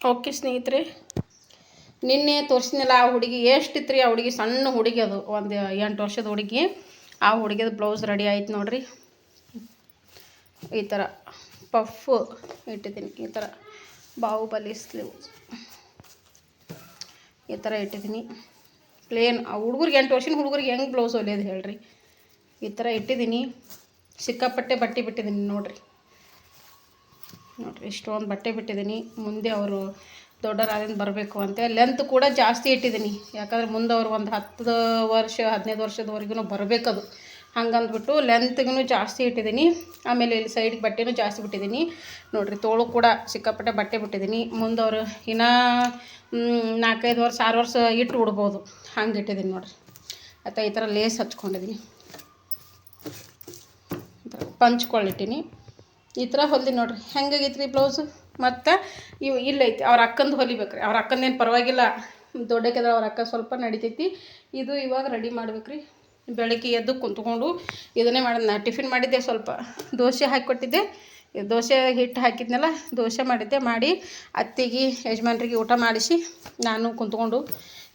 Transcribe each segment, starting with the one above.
Okay ಸ್ನೇಹಿತರೆ, ನಿನ್ನೆ ತೋರಿಸಿದ್ನಲ್ಲ ಆ ಹುಡುಗಿ ಎಷ್ಟಿತ್ತು ರೀ. ಆ ಹುಡುಗಿ ಸಣ್ಣ ಹುಡುಗಿ, ಅದು ಒಂದು 8 ವರ್ಷದ ಹುಡುಗಿ. ಆ ಹುಡುಗಿದ ಬ್ಲೌಸ್ ರೆಡಿ ಆಯ್ತು ನೋಡಿರಿ. ಈ ಥರ ಪಫ್ ಇಟ್ಟಿದ್ದೀನಿ, ಈ ಥರ ಬಾಹುಬಲಿ ಸ್ಲೀವ್ ಈ ಥರ ಇಟ್ಟಿದ್ದೀನಿ. ಪ್ಲೇನ್ ಆ ಹುಡುಗರಿಗೆ 8 ವರ್ಷದ ಹುಡುಗರಿಗೆ ಹೆಂಗೆ ಬ್ಲೌಸ್ ಹೊಲಿಯೋದು ಹೇಳ್ರಿ. ಈ ಥರ ಇಟ್ಟಿದ್ದೀನಿ. ಸಿಕ್ಕಾಪಟ್ಟೆ ಬಟ್ಟೆ ಬಿಟ್ಟಿದ್ದೀನಿ ನೋಡಿರಿ. ಇಷ್ಟೊಂದು ಬಟ್ಟೆ ಬಿಟ್ಟಿದ್ದೀನಿ. ಮುಂದೆ ಅವರು ದೊಡ್ಡರಾದಿಂದ ಬರಬೇಕು ಅಂತ ಲೆಂತ್ ಕೂಡ ಜಾಸ್ತಿ ಇಟ್ಟಿದ್ದೀನಿ. ಯಾಕಂದರೆ ಮುಂದೆ ಅವರು ಒಂದು 10 ವರ್ಷ 15 ವರ್ಷದವರೆಗೂ ಬರಬೇಕದು. ಹಂಗಂದ್ಬಿಟ್ಟು ಲೆಂತ್ಗೂ ಜಾಸ್ತಿ ಇಟ್ಟಿದ್ದೀನಿ. ಆಮೇಲೆ ಇಲ್ಲಿ ಸೈಡ್ಗೆ ಬಟ್ಟೆನೂ ಜಾಸ್ತಿ ಬಿಟ್ಟಿದ್ದೀನಿ ನೋಡಿರಿ. ತೋಳು ಕೂಡ ಸಿಕ್ಕಾಪಟ್ಟೆ ಬಟ್ಟೆ ಬಿಟ್ಟಿದ್ದೀನಿ. ಮುಂದೆ ಅವರು ಇನ್ನೂ 4-5 ವರ್ಷ 6 ವರ್ಷ ಇಟ್ಟು ಉಡ್ಬೋದು, ಹಂಗೆ ಇಟ್ಟಿದ್ದೀನಿ ನೋಡಿರಿ. ಅಥವಾ ಈ ಥರ ಲೇಸ್ ಹಚ್ಕೊಂಡಿದ್ದೀನಿ, ಈ ಥರ ಪಂಚ್ಕೊಳ್ಳಿಟ್ಟಿನಿ. ಈ ಥರ ಹೊಲ್ದಿ ನೋಡಿರಿ ಹೆಂಗಾಗೈತೆ ರೀ ಬ್ಲೌಸು. ಮತ್ತು ಇವು ಇಲ್ಲೈತಿ ಅವ್ರ ಅಕ್ಕಂದು ಹೊಲಿಬೇಕು ರೀ. ಅವ್ರ ಅಕ್ಕಂದೇನು ಪರವಾಗಿಲ್ಲ, ದೊಡ್ಡಕ್ಕಿದ್ರೆ ಅವ್ರ ಅಕ್ಕ ಸ್ವಲ್ಪ ನಡಿತೈತಿ. ಇದು ಇವಾಗ ರೆಡಿ ಮಾಡ್ಬೇಕು ರೀ. ಬೆಳಗ್ಗೆ ಎದ್ದು ಕುಂತ್ಕೊಂಡು ಇದನ್ನೇ ಮಾಡಿದ್ನ. ಟಿಫಿನ್ ಮಾಡಿದ್ದೆ, ಸ್ವಲ್ಪ ದೋಸೆ ಹಾಕಿಕೊಟ್ಟಿದ್ದೆ. ದೋಸೆ ಹಿಟ್ಟು ಹಾಕಿದ್ನಲ್ಲ, ದೋಸೆ ಮಾಡಿದ್ದೆ. ಮಾಡಿ ಅತ್ತಿಗೆ ಯಜಮಾನ್ರಿಗೆ ಊಟ ಮಾಡಿಸಿ ನಾನು ಕುಂತ್ಕೊಂಡು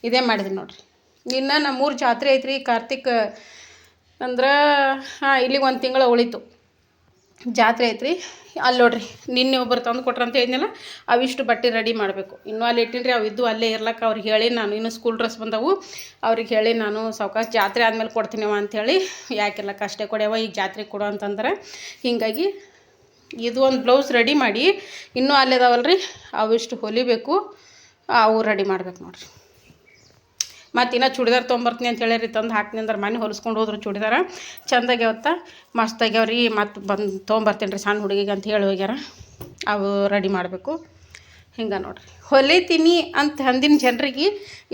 ಇದೇ ಮಾಡಿದ್ದೀನಿ ನೋಡಿರಿ. ಇನ್ನು ನಮ್ಮೂರು ಜಾತ್ರೆ ಐತ್ರಿ, ಕಾರ್ತಿಕ್ ಅಂದ್ರೆ ಇಲ್ಲಿಗೆ 1 ತಿಂಗಳು ಉಳಿತು ಜಾತ್ರೆ ಐತ್ರಿ. ಅಲ್ಲಿ ನೋಡ್ರಿ ನಿನ್ನೆ ಒಬ್ಬರು ತಂದು ಕೊಟ್ರು ಅಂತ ಹೇಳಿದ್ನಲ್ಲ, ಅವಿಷ್ಟು ಬಟ್ಟೆ ರೆಡಿ ಮಾಡಬೇಕು. ಇನ್ನೂ ಅಲ್ಲಿ ಇಟ್ಟಿನಿ ರೀ. ಅವು ಇದ್ದು ಅಲ್ಲೇ ಇರ್ಲಕ್ಕೆ ಅವ್ರಿಗೆ ಹೇಳಿ ನಾನು, ಇನ್ನೂ ಸ್ಕೂಲ್ ಡ್ರೆಸ್ ಬಂದವು, ಅವ್ರಿಗೆ ಹೇಳಿ ನಾನು ಸಾವ್ಕಾಶ ಜಾತ್ರೆ ಆದಮೇಲೆ ಕೊಡ್ತೀನಿವ ಅಂಥೇಳಿ. ಯಾಕಿರ್ಲಕ್ಕ ಅಷ್ಟೇ ಕೊಡ್ಯವ, ಈಗ ಜಾತ್ರೆಗೆ ಕೊಡು ಅಂತಂದ್ರೆ. ಹೀಗಾಗಿ ಇದು ಒಂದು ಬ್ಲೌಸ್ ರೆಡಿ ಮಾಡಿ ಇನ್ನೂ ಅಲ್ಲಿದಾವಲ್ಲ ರೀ, ಅವಿಷ್ಟು ಹೊಲಿಬೇಕು. ಅವು ರೆಡಿ ಮಾಡ್ಬೇಕು ನೋಡಿರಿ. ಮತ್ತು ಇನ್ನೂ ಚೂಡಿದಾರ್ ತೊಗೊಂಬರ್ತೀನಿ ಅಂತ ಹೇಳಿರಿ, ತಂದು ಹಾಕ್ತೀನಿ ಅಂದ್ರೆ ಮನೆ ಹೊಲಿಸ್ಕೊಂಡು ಹೋದ್ರು ಚೂಡಿದಾರ. ಚೆಂದಾಗ್ಯಾವತ್ತ, ಮಸ್ತಾಗ್ಯಾವ್ರಿ. ಮತ್ತು ಬಂದು ತೊಗೊಂಬರ್ತೀನಿ ರೀ ಸಣ್ಣ ಹುಡುಗಿಗೆ ಅಂತ ಹೇಳಿ ಹೋಗ್ಯಾರ. ಅವು ರೆಡಿ ಮಾಡಬೇಕು. ಹಿಂಗೆ ನೋಡಿರಿ, ಹೊಲಿತೀನಿ ಅಂತ ಅಂದಿನ ಜನರಿಗೆ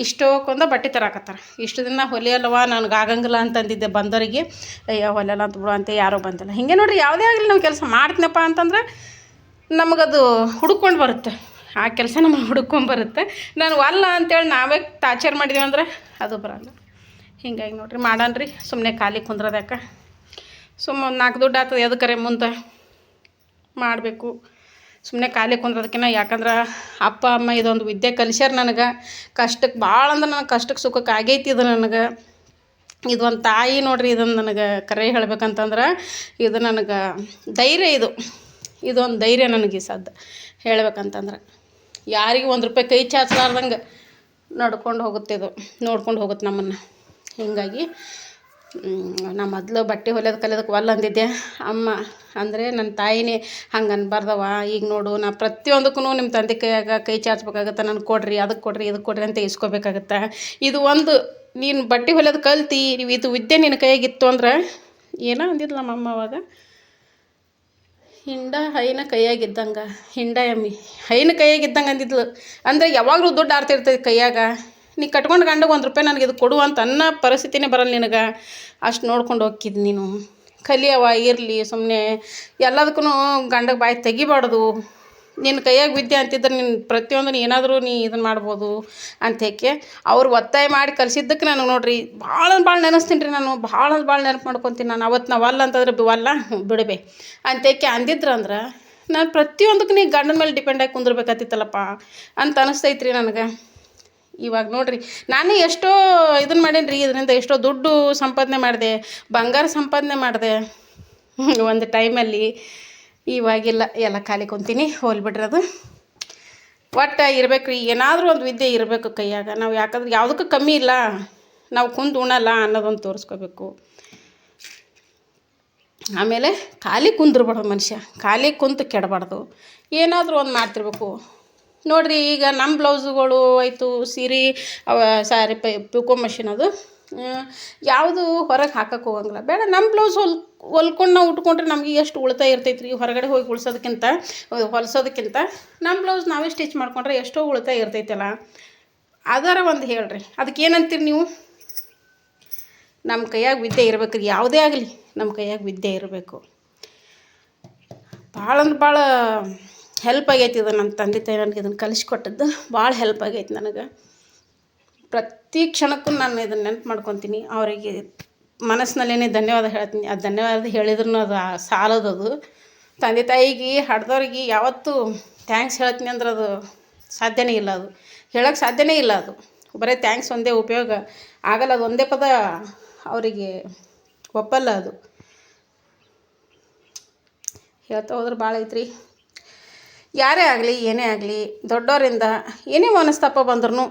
ಇಷ್ಟೊಂದು ಬಟ್ಟೆ ತರಾಕತ್ತಾರ. ಇಷ್ಟು ದಿನ ಹೊಲಿಯಲ್ಲವ ನನಗೆ ಆಗಂಗಿಲ್ಲ ಅಂತಂದಿದ್ದೆ ಬಂದವರಿಗೆ, ಅಯ್ಯೋ ಹೊಲಿಯಲ್ಲ ಅಂತ ಬಿಡು ಅಂತ ಯಾರೂ ಬಂದಿಲ್ಲ. ಹಿಂಗೆ ನೋಡಿರಿ, ಯಾವುದೇ ಆಗಲಿ ನಾವು ಕೆಲಸ ಮಾಡ್ತೀನಪ್ಪ ಅಂತಂದ್ರೆ ನಮಗದು ಹುಡ್ಕೊಂಡು ಬರುತ್ತೆ. ಆ ಕೆಲಸ ನಮಗೆ ಹುಡ್ಕೊಂಬರುತ್ತೆ. ನಾನು ಅಲ್ಲ ಅಂತೇಳಿ ನಾವೇ ಟಾರ್ಚರ್ ಮಾಡಿದೀವಿ ಅಂದ್ರೆ ಅದು ಬರಲ್ಲ. ಹಿಂಗಾಗಿ ನೋಡಿರಿ ಮಾಡಾನ್ರಿ. ಸುಮ್ಮನೆ ಖಾಲಿ ಕುಂದ್ರದ್ಯಾಕೆ, ಸುಮ್ಮನೆ 4 ದುಡ್ಡು ಆಗ್ತದೆ ಎದಕ್ಕರೆ ಮುಂದೆ ಮಾಡಬೇಕು. ಸುಮ್ಮನೆ ಖಾಲಿ ಕುಂದ್ರದಕ್ಕಿಂತ, ಯಾಕಂದ್ರೆ ಅಪ್ಪ ಅಮ್ಮ ಇದೊಂದು ವಿದ್ಯೆ ಕಲಿಸ್ಯಾರ ನನಗೆ. ಕಷ್ಟಕ್ಕೆ ಭಾಳ ಅಂದ್ರೆ ನನಗೆ ಕಷ್ಟಕ್ಕೆ ಸುಖಕ್ಕೆ ಆಗೈತಿ ಇದು ನನಗೆ. ಇದೊಂದು ತಾಯಿ ನೋಡಿರಿ, ಇದೊಂದು ನನಗೆ ಕರೆ ಹೇಳ್ಬೇಕಂತಂದ್ರೆ ಇದು ನನಗೆ ಧೈರ್ಯ. ಇದೊಂದು ಧೈರ್ಯ ನನಗೆ ಸದ್ದು ಹೇಳ್ಬೇಕಂತಂದ್ರೆ. ಯಾರಿಗೂ 1 ರೂಪಾಯಿ ಕೈ ಚಾಚಲಾರ್ದಂಗೆ ನಡ್ಕೊಂಡು ಹೋಗುತ್ತೆ, ಇದು ನೋಡ್ಕೊಂಡು ಹೋಗುತ್ತೆ ನಮ್ಮನ್ನು. ಹೀಗಾಗಿ ನಾ ಮೊದಲು ಬಟ್ಟೆ ಹೊಲಿಯೋದು ಕಲಿಯೋದಕ್ಕೆ ಒಲ್ಲ ಅಂದಿದ್ದೆ. ಅಮ್ಮ ಅಂದರೆ ನನ್ನ ತಾಯಿನೇ ಹಂಗೆ ಅನ್ಬಾರ್ದವ. ಈಗ ನೋಡು, ನಾ ಪ್ರತಿಯೊಂದಕ್ಕೂ ನಿಮ್ಮ ತಂದೆ ಕೈಯಾಗ ಕೈ ಚಾಚಬೇಕಾಗತ್ತೆ. ನನಗೆ ಕೊಡ್ರಿ, ಅದಕ್ಕೆ ಕೊಡ್ರಿ, ಇದಕ್ಕೆ ಕೊಡ್ರಿ ಅಂತ ಇಸ್ಕೋಬೇಕಾಗತ್ತೆ. ಇದು ಒಂದು ನೀನು ಬಟ್ಟೆ ಹೊಲಿಯೋದು ಕಲ್ತು ನೀವು ಇದು ವಿದ್ಯೆ ನಿನ್ನ ಕೈಯಾಗಿತ್ತು ಅಂದ್ರೆ, ಏನೋ ಅಂದಿದ್ಲು ನಮ್ಮಮ್ಮ ಅವಾಗ, ಹಿಂಡ ಹೈನ ಕೈಯಾಗಿದ್ದಂಗೆ, ಹಿಂಡ ಎಮ್ಮಿ ಹೈನ ಕೈಯಾಗಿದ್ದಂಗೆ ಅಂದಿದ್ಲು. ಅಂದರೆ ಯಾವಾಗಲೂ ದುಡ್ಡು ಆರ್ತಿರ್ತೈತಿ ಕೈಯಾಗ. ನೀ ಕಟ್ಕೊಂಡು ಗಂಡಗೆ 1 ರೂಪಾಯಿ ನನಗೆ ಇದು ಕೊಡು ಅಂತ ಅನ್ನೋ ಪರಿಸ್ಥಿತಿನೇ ಬರಲ್ಲ ನಿನಗೆ. ಅಷ್ಟು ನೋಡ್ಕೊಂಡು ಹೋಗ್ತಿದ್ದು ನೀನು. ಕಲಿಯವ ಇರಲಿ, ಸುಮ್ಮನೆ ಎಲ್ಲದಕ್ಕೂ ಗಂಡಗೆ ಬಾಯಿ ತೆಗಿಬಾರ್ದು. ನಿನ್ನ ಕೈಯಾಗ ವಿದ್ಯೆ ಅಂತಿದ್ರೆ ನೀನು ಪ್ರತಿಯೊಂದು ಏನಾದರೂ ನೀ ಇದನ್ನು ಮಾಡ್ಬೋದು ಅಂತೇಕೆ ಅವ್ರು ಒತ್ತಾಯ ಮಾಡಿ ಕಲಿಸಿದ್ದಕ್ಕೆ ನನಗೆ ನೋಡಿರಿ ಭಾಳ ನೆನೆಸ್ತೀನಿ ರೀ. ನಾನು ಭಾಳ ನೆನಪು ಮಾಡ್ಕೊತೀನಿ. ನಾನು ಅವತ್ತು ನಾವು ಅಲ್ಲ ಅಂತಂದ್ರೆ ವಲ್ಲ ಬಿಡಬೇ ಅಂತೇಕೆ ಅಂದಿದ್ರು ಅಂದ್ರೆ, ನಾನು ಪ್ರತಿಯೊಂದಕ್ಕೆ ನೀ ಗಂಡನ ಮೇಲೆ ಡಿಪೆಂಡ್ ಆಗಿ ಕುಂದಿರ್ಬೇಕಾತಿತ್ತಲ್ಲಪ್ಪ ಅಂತ ಅನಿಸ್ತೈತೆ ರೀ ನನಗೆ. ಇವಾಗ ನೋಡಿರಿ, ನಾನು ಎಷ್ಟೋ ಇದನ್ನು ಮಾಡೀನಿ ರೀ. ಇದರಿಂದ ಎಷ್ಟೋ ದುಡ್ಡು ಸಂಪಾದನೆ ಮಾಡಿದೆ, ಬಂಗಾರ ಸಂಪಾದನೆ ಮಾಡಿದೆ ಒಂದು ಟೈಮಲ್ಲಿ. ಇವಾಗಿಲ್ಲ, ಎಲ್ಲ ಖಾಲಿ ಕುಂತೀನಿ. ಹೋಲ್ಬಿಡ್ರಿ ಅದು. ಒಟ್ಟು ಇರಬೇಕು ರೀ, ಏನಾದರೂ ಒಂದು ವಿದ್ಯೆ ಇರಬೇಕು ಕೈಯಾಗ. ನಾವು ಯಾಕಂದ್ರೆ ಯಾವುದಕ್ಕೂ ಕಮ್ಮಿ ಇಲ್ಲ, ನಾವು ಕುಂತು ಉಣಲ್ಲ ಅನ್ನೋದೊಂದು ತೋರಿಸ್ಕೋಬೇಕು. ಆಮೇಲೆ ಖಾಲಿ ಕುಂದ್ರಬಾರ್ದು ಮನುಷ್ಯ, ಖಾಲಿ ಕುಂತು ಕೆಡಬಾರ್ದು. ಏನಾದರೂ ಒಂದು ಮಾಡ್ತಿರ್ಬೇಕು ನೋಡಿರಿ. ಈಗ ನಮ್ಮ ಬ್ಲೌಸುಗಳು ಆಯಿತು, ಸೀರೆ ಸಾರಿ ಪಿಕೋ ಮಷಿನ್ ಅದು ಯಾವುದು ಹೊರಗೆ ಹಾಕಕ್ಕೆ ಹೋಗಂಗಿಲ್ಲ. ಬೇಡ, ನಮ್ಮ ಬ್ಲೌಸ್ ಹೊಲ್ಕೊಂಡು ನಾವು ಉಟ್ಕೊಂಡ್ರೆ ನಮಗೆ ಎಷ್ಟು ಉಳಿತಾಯ ಇರ್ತೈತೆ ರೀ. ಹೊರಗಡೆ ಹೋಗಿ ಹೊಲಿಸೋದಕ್ಕಿಂತ ನಮ್ಮ ಬ್ಲೌಸ್ ನಾವೇ ಸ್ಟಿಚ್ ಮಾಡ್ಕೊಂಡ್ರೆ ಎಷ್ಟೋ ಉಳಿತಾಯ ಇರ್ತೈತಲ್ಲ. ಅದರ ಒಂದು ಹೇಳ್ರಿ, ಅದಕ್ಕೆ ಏನಂತೀರಿ ನೀವು? ನಮ್ಮ ಕೈಯಾಗ ವಿದ್ಯೆ ಇರಬೇಕು ರೀ. ಯಾವುದೇ ಆಗಲಿ ನಮ್ಮ ಕೈಯಾಗ ವಿದ್ಯೆ ಇರಬೇಕು. ಭಾಳ ಅಂದ್ರೆ ಭಾಳ ಹೆಲ್ಪ್ ಆಗೈತಿ ಇದು. ನನ್ನ ತಂದೆ ತಾಯಿ ನನಗೆ ಇದನ್ನು ಕಲಿಸ್ಕೊಟ್ಟದ್ದು ಭಾಳ ಹೆಲ್ಪ್ ಆಗೈತಿ ನನಗೆ. ಪ್ರತಿ ಕ್ಷಣಕ್ಕೂ ನಾನು ಇದನ್ನು ನೆನಪು ಮಾಡ್ಕೊತೀನಿ. ಅವರಿಗೆ ಮನಸ್ಸಿನಲ್ಲೇ ಧನ್ಯವಾದ ಹೇಳ್ತೀನಿ. ಅದು ಧನ್ಯವಾದ ಹೇಳಿದ್ರೂ ಅದು ಸಾಲದದು. ತಂದೆ ತಾಯಿಗೆ ಹಡ್ದವ್ರಿಗೆ ಯಾವತ್ತೂ ಥ್ಯಾಂಕ್ಸ್ ಹೇಳ್ತೀನಿ ಅಂದ್ರೆ ಅದು ಸಾಧ್ಯನೇ ಇಲ್ಲ, ಅದು ಹೇಳೋಕ್ಕೆ ಸಾಧ್ಯನೇ ಇಲ್ಲ. ಅದು ಬರೀ ಥ್ಯಾಂಕ್ಸ್ ಒಂದೇ ಉಪಯೋಗ ಆಗಲ್ಲ, ಅದು ಒಂದೇ ಪದ ಅವರಿಗೆ ಒಪ್ಪಲ್ಲ. ಅದು ಹೇಳ್ತಾ ಹೋದ್ರೆ ಭಾಳ ಐತ್ರಿ. ಯಾರೇ ಆಗಲಿ ಏನೇ ಆಗಲಿ ದೊಡ್ಡವರಿಂದ ಏನೇ ಮನಸ್ತಾಪ ಬಂದ್ರೂ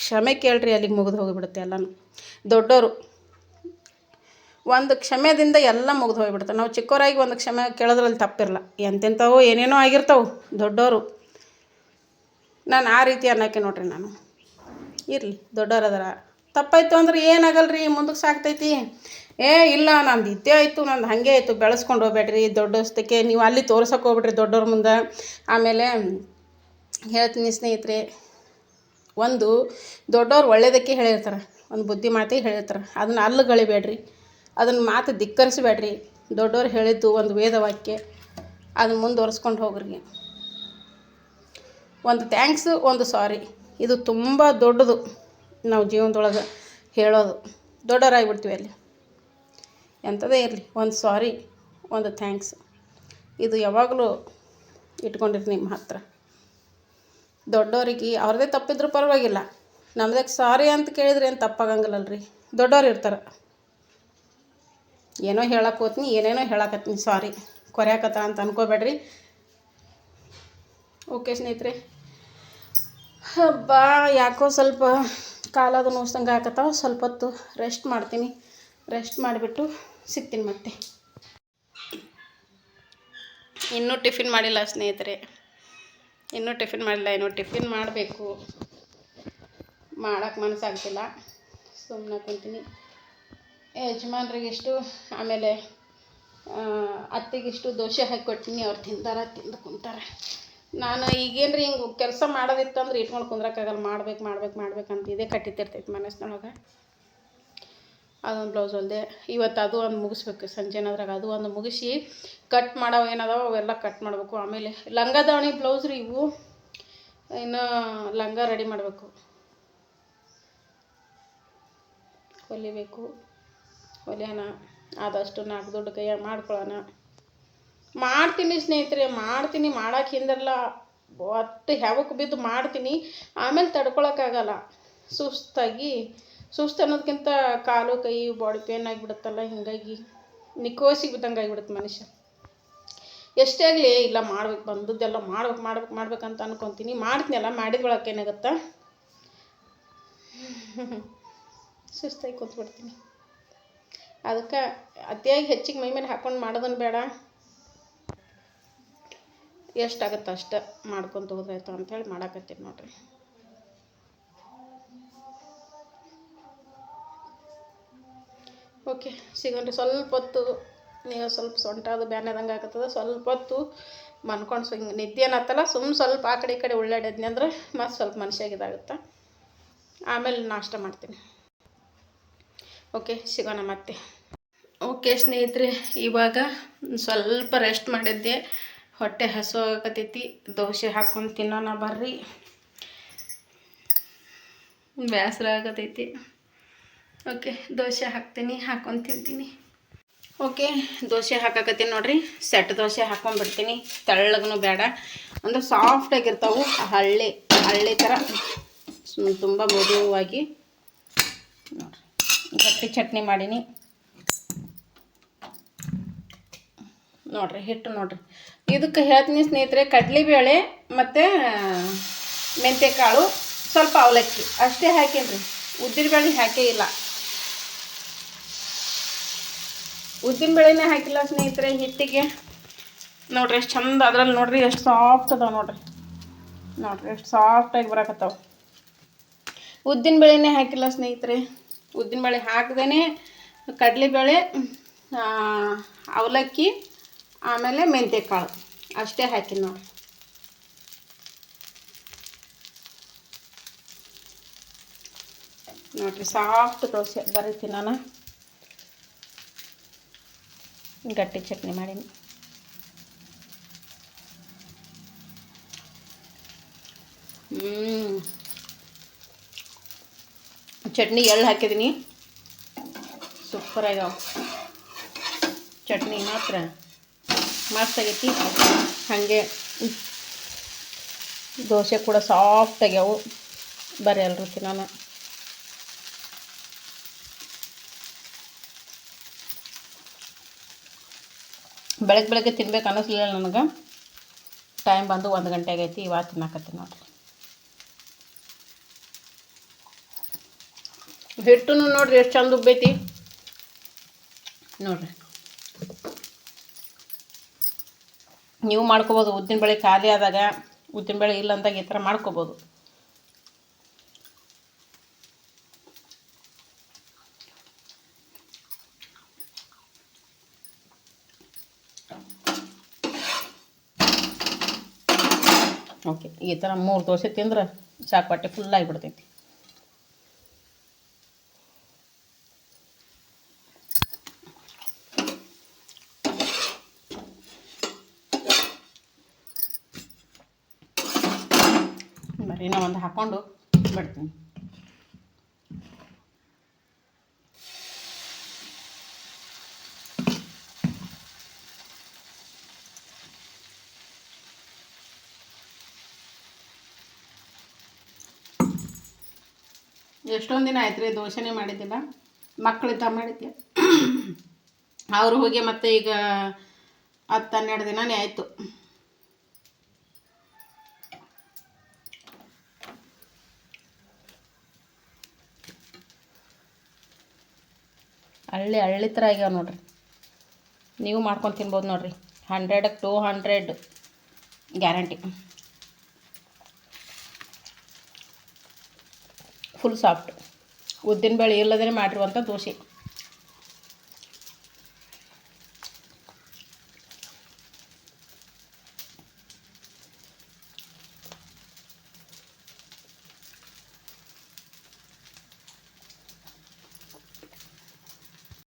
ಕ್ಷಮೆ ಕೇಳ್ರಿ, ಅಲ್ಲಿಗೆ ಮುಗಿದು ಹೋಗಿಬಿಡುತ್ತೆ ಎಲ್ಲನೂ. ದೊಡ್ಡವರು ಒಂದು ಕ್ಷಮೆದಿಂದ ಎಲ್ಲ ಮುಗಿದು ಹೋಗಿಬಿಡ್ತಾರೆ. ನಾವು ಚಿಕ್ಕವರಾಗಿ ಒಂದು ಕ್ಷಮೆ ಕೇಳೋದ್ರಲ್ಲಿ ತಪ್ಪಿರಲ್ಲ. ಎಂತೆಂಥವೋ ಏನೇನೋ ಆಗಿರ್ತಾವೆ ದೊಡ್ಡವರು. ನಾನು ಆ ರೀತಿ ಅನ್ನೋಕ್ಕೆ ನೋಡ್ರಿ, ನಾನು ಇರಲಿ ದೊಡ್ಡವ್ರು ಅದರ ತಪ್ಪಾಯಿತು ಅಂದ್ರೆ ಏನಾಗಲ್ರಿ, ಮುಂದಕ್ಕೆ ಸಾಕ್ತೈತಿ. ಇಲ್ಲ ನಂದು ಇದ್ದೇ ಆಯಿತು, ನಂದು ಹಾಗೆ ಆಯಿತು, ಬೆಳೆಸ್ಕೊಂಡು ಹೋಗ್ಬೇಡ್ರಿ ದೊಡ್ಡಸ್ತಕ್ಕೆ. ನೀವು ಅಲ್ಲಿ ತೋರ್ಸೋಕೆ ಹೋಗ್ಬಿಡ್ರಿ ದೊಡ್ಡವ್ರ ಮುಂದೆ. ಆಮೇಲೆ ಹೇಳ್ತೀನಿ ಸ್ನೇಹಿತರೆ, ಒಂದು ದೊಡ್ಡವ್ರು ಒಳ್ಳೇದಕ್ಕೆ ಹೇಳಿರ್ತಾರೆ, ಒಂದು ಬುದ್ಧಿ ಮಾತಿಗೆ ಹೇಳಿರ್ತಾರೆ, ಅದನ್ನು ಅಲ್ಲುಗಳಿಬೇಡ್ರಿ, ಅದನ್ನು ಮಾತು ಧಿಕ್ಕರಿಸಬೇಡ್ರಿ. ದೊಡ್ಡವ್ರು ಹೇಳಿದ್ದು ಒಂದು ವೇದವಾಕ್ಯ, ಅದನ್ನು ಮುಂದುವರ್ಸ್ಕೊಂಡು ಹೋಗ್ರಿ. ಒಂದು ಥ್ಯಾಂಕ್ಸು, ಒಂದು ಸಾರಿ, ಇದು ತುಂಬ ದೊಡ್ಡದು ನಾವು ಜೀವನದೊಳಗೆ ಹೇಳೋದು. ದೊಡ್ಡವರಾಗಿಬಿಡ್ತೀವಿ ಅಲ್ಲಿ. ಎಂಥದೇ ಇರಲಿ, ಒಂದು ಸಾರಿ, ಒಂದು ಥ್ಯಾಂಕ್ಸ್, ಇದು ಯಾವಾಗಲೂ ಇಟ್ಕೊಂಡಿರಿ ನಿಮ್ಮ ಹತ್ರ. ದೊಡ್ಡವರಿಗೆ ಅವ್ರದ್ದೇ ತಪ್ಪಿದ್ರೂ ಪರವಾಗಿಲ್ಲ, ನಮ್ದಕ್ಕೆ ಸಾರಿ ಅಂತ ಕೇಳಿದ್ರೆ ಏನು ತಪ್ಪಾಗಂಗಿಲ್ಲಲ್ರಿ. ದೊಡ್ಡವ್ರು ಇರ್ತಾರೆ, ಏನೋ ಹೇಳಕ್ಕೆ ಹೋಗ್ತೀನಿ, ಏನೇನೋ ಹೇಳಕತ್ತೀನಿ, ಸಾರಿ ಕೊರ್ಯಾಕತ್ತ ಅಂತ ಅನ್ಕೋಬೇಡ್ರಿ. ಓಕೆ ಸ್ನೇಹಿತರೆ, ಹಬ್ಬ ಯಾಕೋ ಸ್ವಲ್ಪ ಕಾಲದು ನೋವ್ಸಂಗೆ ಆಗತ್ತಾವ. ಸ್ವಲ್ಪ ಹೊತ್ತು ರೆಸ್ಟ್ ಮಾಡ್ತೀನಿ. ರೆಸ್ಟ್ ಮಾಡಿಬಿಟ್ಟು ಸಿಗ್ತೀನಿ ಮತ್ತೆ. ಇನ್ನೂ ಟಿಫಿನ್ ಮಾಡಿಲ್ಲ ಸ್ನೇಹಿತರೆ, ಇನ್ನೂ ಟಿಫಿನ್ ಮಾಡಿಲ್ಲ. ಇನ್ನೂ ಟಿಫಿನ್ ಮಾಡಬೇಕು, ಮಾಡೋಕ್ಕೆ ಮನಸ್ಸಾಗ್ತಿಲ್ಲ, ಸುಮ್ಮನೆ ಕುಂತೀನಿ. ಯಜಮಾನ್ರಿಗಿಷ್ಟು, ಆಮೇಲೆ ಅತ್ತೆಗಿಷ್ಟು ದೋಸೆ ಹಾಕಿಕೊಡ್ತೀನಿ. ಅವ್ರು ತಿಂದು ಕುಂತಾರೆ. ನಾನು ಈಗೇನ್ರಿ ಹಿಂಗೆ ಕೆಲಸ ಮಾಡೋದಿತ್ತಂದ್ರೆ ಇಟ್ಕೊಂಡು ಕುಂದ್ರಕ್ಕಾಗಲ್ಲ. ಮಾಡ್ಬೇಕಂತ ಇದೇ ಕಟ್ಟಿತಿರ್ತೈತೆ ಮನಸ್ಸಿನೊಳಗೆ. ಅದೊಂದು ಬ್ಲೌಸ್ ಹೊಲ್ದೆ, ಇವತ್ತು ಅದು ಒಂದು ಮುಗಿಸ್ಬೇಕು. ಸಂಜೆನದ್ರಾಗ ಅದು ಒಂದು ಮುಗಿಸಿ ಕಟ್ ಮಾಡೋ ಏನದಾವ ಅವೆಲ್ಲ ಕಟ್ ಮಾಡಬೇಕು. ಆಮೇಲೆ ಲಂಗ ದಾವಣಿ ಬ್ಲೌಸ್ ರೀ ಇವು, ಇನ್ನು ಲಂಗ ರೆಡಿ ಮಾಡಬೇಕು, ಹೊಲಿಬೇಕು. ಹೊಲಿಯೋಣ, ಆದಷ್ಟು 4 ದುಡ್ಡು ಕೈಯಾಗ ಮಾಡ್ಕೊಳ್ಳೋಣ. ಮಾಡ್ತೀನಿ ಸ್ನೇಹಿತರೆ, ಮಾಡ್ತೀನಿ, ಮಾಡೋಕೆ ಹಿಂದಿರಲ್ಲ. ಒಟ್ಟು ಹ್ಯಾವಕ್ಕೆ ಬಿದ್ದು ಮಾಡ್ತೀನಿ. ಆಮೇಲೆ ತಡ್ಕೊಳಕ್ಕಾಗಲ್ಲ, ಸುಸ್ತು ಅನ್ನೋದಕ್ಕಿಂತ ಕಾಲು ಕೈ ಬಾಡಿ ಪೇನ್ ಆಗಿಬಿಡುತ್ತಲ್ಲ, ಹೀಗಾಗಿ ನಿಕೋಸಿಗೆ ಬಿದ್ದಂಗೆ ಆಗಿಬಿಡುತ್ತೆ ಮನುಷ್ಯ. ಎಷ್ಟೇ ಆಗಲಿ ಇಲ್ಲ, ಮಾಡ್ಬೇಕು, ಬಂದದ್ದೆಲ್ಲ ಮಾಡ್ಬೇಕಂತ ಅನ್ಕೊತೀನಿ. ಮಾಡ್ತೀನಲ್ಲ, ಮಾಡಿದ ಒಳಕ್ಕೆ ಏನಾಗುತ್ತಾ ಸುಸ್ತಾಗಿ ಕೂತ್ಬಿಡ್ತೀನಿ. ಅದಕ್ಕೆ ಅತಿಯಾಗಿ ಹೆಚ್ಚಿಗೆ ಮೈ ಮೇಲೆ ಹಾಕ್ಕೊಂಡು ಮಾಡೋದನ್ನು ಬೇಡ, ಎಷ್ಟಾಗುತ್ತೆ ಅಷ್ಟು ಮಾಡ್ಕೊತ ಹೋದ್ರಾಯ್ತು ಅಂಥೇಳಿ ಮಾಡಾಕತ್ತೀನಿ ನೋಡ್ರಿ. ಓಕೆ, ಸಿಗೋಣ್ರಿ. ಸ್ವಲ್ಪ ಹೊತ್ತು ನೀವು ಸ್ವಲ್ಪ ಸೊಂಟ ಅದು ಬ್ಯಾನದಂಗೆ ಆಗತ್ತದ. ಸ್ವಲ್ಪ ಹೊತ್ತು ಮನ್ಕೊಂಡು ಹಿಂಗೆ ನಿದ್ದೆ ಅನ್ನತ್ತಲ್ಲ, ಸ್ವಲ್ಪ ಆ ಕಡೆ ಈ ಕಡೆ ಉಳ್ಳಾಡಿದ್ನಿ ಅಂದ್ರೆ ಮತ್ತು ಸ್ವಲ್ಪ ಮನುಷ್ಯಾಗಿದಾಗುತ್ತೆ. ಆಮೇಲೆ ನಾಷ್ಟ ಮಾಡ್ತೀನಿ. ಓಕೆ, ಸಿಗೋಣ ಮತ್ತೆ. ಓಕೆ ಸ್ನೇಹಿತರೆ, ಇವಾಗ ಸ್ವಲ್ಪ ರೆಸ್ಟ್ ಮಾಡಿದ್ದೆ, ಹೊಟ್ಟೆ ಹಸು ಆಗತೈತಿ. ದೋಸೆ ಹಾಕ್ಕೊಂಡು ತಿನ್ನೋಣ ಬರ್ರಿ, ಬೇಸರ ಆಗತೈತಿ. ಓಕೆ, ದೋಸೆ ಹಾಕ್ಕೊಂಡು ತಿಂತೀನಿ. ಓಕೆ, ದೋಸೆ ಹಾಕಾಕತ್ತೀನಿ ನೋಡ್ರಿ. ಸೆಟ್ ದೋಸೆ ಹಾಕ್ಕೊಂಡ್ಬಿಡ್ತೀನಿ. ತೆಳ್ಳಗೂ ಬೇಡ, ಅಂದ್ರೆ ಸಾಫ್ಟಾಗಿರ್ತಾವೆ, ಹಳ್ಳಿ ಥರ ತುಂಬ ಮೃದುವಾಗಿ. ನೋಡಿರಿ, ಗಟ್ಟಿ ಚಟ್ನಿ ಮಾಡೀನಿ ನೋಡಿರಿ. ಹಿಟ್ಟು ನೋಡಿರಿ, ಇದಕ್ಕೆ ಹೇಳ್ತೀನಿ ಸ್ನೇಹಿತರೆ, ಕಡಲೆಬೇಳೆ ಮತ್ತು ಮೆಂತ್ಯಕಾಳು, ಸ್ವಲ್ಪ ಅವಲಕ್ಕಿ ಅಷ್ಟೇ ಹಾಕೀನಿ. ಉದ್ದಿನಬೇಳೆ ಹಾಕೇ ಇಲ್ಲ, ಉದ್ದಿನಬೇಳೆನೇ ಹಾಕಿಲ್ಲ ಸ್ನೇಹಿತರೆ ಹಿಟ್ಟಿಗೆ. ನೋಡಿರಿ ಎಷ್ಟು ಚಂದ, ಅದ್ರಲ್ಲಿ ನೋಡಿರಿ ಎಷ್ಟು ಸಾಫ್ಟ್ ಅದಾವೆ. ನೋಡಿರಿ ಎಷ್ಟು ಸಾಫ್ಟಾಗಿ ಬರಕತ್ತಾವೆ. ಉದ್ದಿನಬೇಳೆನೇ ಹಾಕಿಲ್ಲ ಸ್ನೇಹಿತರೆ. ಉದ್ದಿನಬೇಳೆ ಹಾಕ್ದೇ ಕಡಲೆಬೇಳೆ, ಅವಲಕ್ಕಿ, ಆಮೇಲೆ ಮೆಂತ್ಯಕಾಳು ಅಷ್ಟೇ ಹಾಕಿನಿ ನೋಡಿರಿ. ನೋಡಿರಿ ಸಾಫ್ಟ್ ದೋಸೆ ಬರೀತೀನಿ. ನಾನು ಗಟ್ಟಿ ಚಟ್ನಿ ಮಾಡೀನಿ. ಚಟ್ನಿ ಎಳ್ಳು ಹಾಕಿದ್ದೀನಿ, ಸೂಪರಾಗ್ಯಾವ. ಚಟ್ನಿ ಮಾತ್ರ ಮಸ್ತ್ ಆಗೈತಿ. ಹಾಗೆ ದೋಸೆ ಕೂಡ ಸಾಫ್ಟ್ ಆಗ್ಯಾವು. ಬರ್ರಿ ಎಲ್ರು ತಿನ್ನೋಣ. ಬೆಳಗ್ಗೆ ತಿನ್ಬೇಕು ಅನ್ನಿಸ್ಲಿಲ್ಲ ನನಗೆ. ಟೈಮ್ ಬಂದು 1 ಗಂಟೆ ಆಗೈತಿ. ಇವಾಗ ತಿನ್ನಕತ್ತೀನಿ ನೋಡ್ರಿ. ಹಿಟ್ಟು ನೋಡ್ರಿ ಎಷ್ಟು ಚಂದ ಉಬ್ಬೈತಿ ನೋಡ್ರಿ. ನೀವು ಮಾಡ್ಕೋಬೋದು. ಉದ್ದಿನಬೇಳೆ ಖಾಲಿ ಆದಾಗ, ಉದ್ದಿನಬೇಳೆ ಇಲ್ಲ ಅಂದಾಗ ಈ ಥರ ಮಾಡ್ಕೋಬೋದು. ಓಕೆ, ಈ ಥರ 3 ದೋಸೆ ತಿಂದ್ರೆ ಸಾಕು, ಹೊಟ್ಟೆ ಫುಲ್ ಆಗಿಬಿಡ್ತೈತಿ. ಬರೀ ಇನ್ನೂ ಒಂದು ಹಾಕ್ಕೊಂಡು ಬಿಡ್ತೀನಿ. ಎಷ್ಟೊಂದು ದಿನ ಆಯ್ತು ರೀ ದೋಸೆನೇ ಮಾಡಿದ್ದಿಲ್ಲ. ಮಕ್ಕಳಿದ್ದ ಮಾಡಿದ್ದೆ. ಅವರು ಹೋಗಿ ಮತ್ತೆ ಈಗ 10-12 ದಿನನೇ ಆಯಿತು. ಹಳ್ಳಿ ಥರ ಆಗ್ಯಾವ ನೋಡ್ರಿ. ನೀವು ಮಾಡ್ಕೊಂಡು ತಿನ್ಬೋದು ನೋಡ್ರಿ. 100ಕ್ಕೆ 200 ಗ್ಯಾರಂಟಿ. Full soft. ಉದ್ದಿನಬೇಳೆ ಇಲ್ಲದೇ ಮಾಡಿರುವಂಥ ದೋಸೆ.